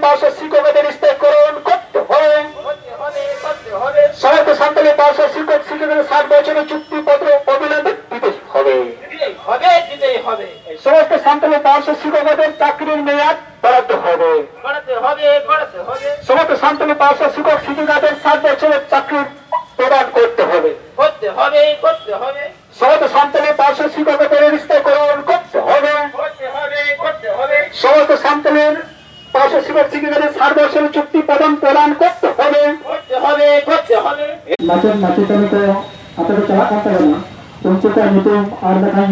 ভাষা শিক্ষকদের স্থায়ীকরণ করতে হবে। সমস্ত সান্তালি ভাষা শিক্ষক শিক্ষকদের 60 বছরের চুক্তিপত্র অবিলম্বে দিতে হবে। সমস্ত সান্তালি ভাষা শিক্ষকদের চাকরির মেয়াদ বাড়াতে হবে। সমস্ত সান্তালি ভাষা শিক্ষক শিক্ষিকাদের 60 বছরের চাকরি প্রদান করতে হবে। সমস্ত সান্তালি ভাষা শিক্ষকদের স্থায়ীকরণ করতে হবে। সমস্ত সান্তালির ভাষা শিক্ষক শিক্ষিকাদের 60 বছরের চুক্তি প্রদান করতে হবে। macam itu apa itu cara kata ya untuk itu ada kan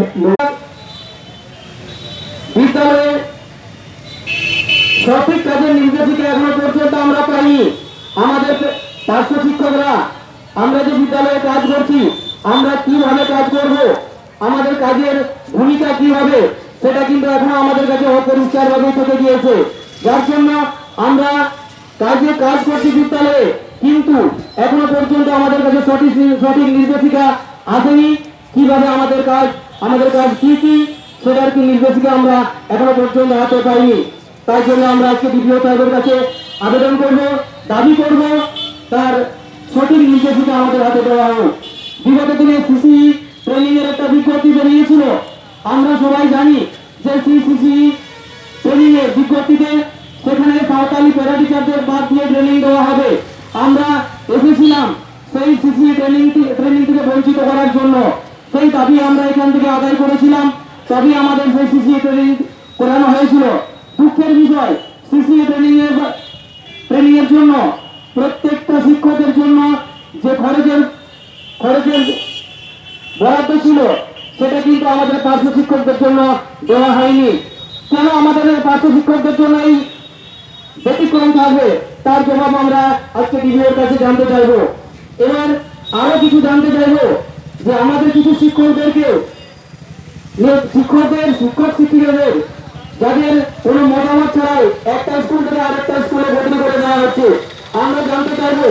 বিদ্যালয়ে সঠিক কাজের নির্দেশিকা এখনো পর্যন্ত আমরা পাইনি। আমাদের পার্শ্ব শিক্ষকরা আমরা যে বিদ্যালয়ে কাজ করছি আমরা কিভাবে কাজ করব, আমাদের কাজের ভূমিকা কি হবে সেটা কিন্তু এখনো আমাদের কাছে অপরিষ্কারভাবে থেকে গিয়েছে। যার জন্য আমরা কাজ করছি বিদ্যালয়ে, কিন্তু এখনো পর্যন্ত আমাদের কাছে সঠিক নির্দেশিকা আসেনি। কিভাবে আমাদের কাজ কি সেটার কি নির্দেশিকা আমরা এখনো পর্যন্ত হাতে পাইনি। তাই জন্য আমরা আজকে ডিপিও সাহেবের কাছে আবেদন করব, দাবি করব তার সঠিক নির্দেশিকা আমাদের হাতে দেওয়া হোক। বিগত দিনে সিসি ট্রেনিং এর একটা বিজ্ঞপ্তি বেরিয়েছিল। আমরা সবাই জানি যে সিসি ট্রেনিং এর বিজ্ঞপ্তিতে সেখানে সাঁওতালি প্যারা টিচারদের বাদ দিয়ে ট্রেনিং দেওয়া হবে। আমরা এসেছিলাম সেই সিসি ট্রেনিং থেকে বঞ্চিত করার জন্য। সেই দাবি আমরা এখান থেকে আদায় করেছিলাম, তবে আমাদের সেই সিসি ট্রেনিং করানো হয়েছিল। দুঃখের বিষয়, সিসি ট্রেনিং এর জন্য প্রত্যেকটা শিক্ষকের জন্য যে খরচের বরাদ্দ ছিল সেটা কিন্তু আমাদের পার্শ্ব শিক্ষকদের জন্য দেওয়া হয়নি। কেন আমাদের পার্শ্ব শিক্ষকদের জন্য এই ব্যতিক্রম থাকবে, তার জবাব আমরা আজকে ডিপিওর কাছে জানতে চাইব। এবার আরো কিছু জানতে চাইব যে আমাদের কিছু শিক্ষকদেরকে শিক্ষক শিক্ষিকাদের যাদের কোনো মতামত ছাড়াই একটা স্কুল থেকে আরেকটা স্কুলে বদলি করে দেওয়া হচ্ছে, আমরা জানতে চাইবো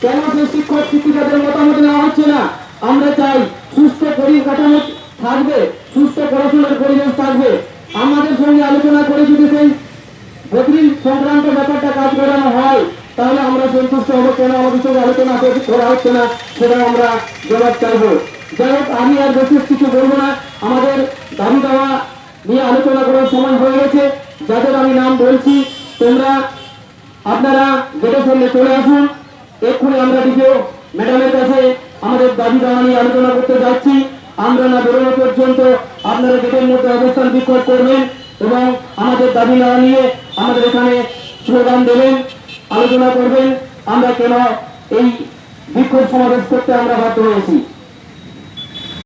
কেন সেই শিক্ষক শিক্ষিকাদের মতামত নেওয়া হচ্ছে না। আমরা চাই সুস্থ পরিকাঠামো থাকবে, সুস্থ পড়াশোনার পরিবেশ থাকবে। আমাদের সঙ্গে আলোচনা করে যদি সেই বদলি সংক্রান্ত ব্যাপারটা কাজ করানো হয় তাহলে আমরা সন্তুষ্ট হবো। কেন আমাদের সঙ্গে আলোচনা করা হচ্ছে না সেটা আমরা জবাব চাইবো। যাই হোক, আমি আর বিশেষ কিছু বলবো না। আমাদের দাবি দেওয়া নিয়ে আলোচনা করার সময় হয়ে গেছে। যাদের আমি নাম বলছি আপনারা গেটের সামনে চলে আসুন। এক্ষুনি আমরা ডিপিও ম্যাডামের কাছে আমাদের দাবি দেওয়া নিয়ে আলোচনা করতে যাচ্ছি। আমরা না বেরোনো পর্যন্ত আপনারা গেটের মধ্যে অবস্থান বিক্ষোভ করবেন এবং আমাদের দাবি দেওয়া নিয়ে আমাদের এখানে স্লোগান দেবেন, আলোচনা করবেন আমরা কেন এই বিক্ষোভ সমাবেশ করতে আমরা বাধ্য হয়েছি।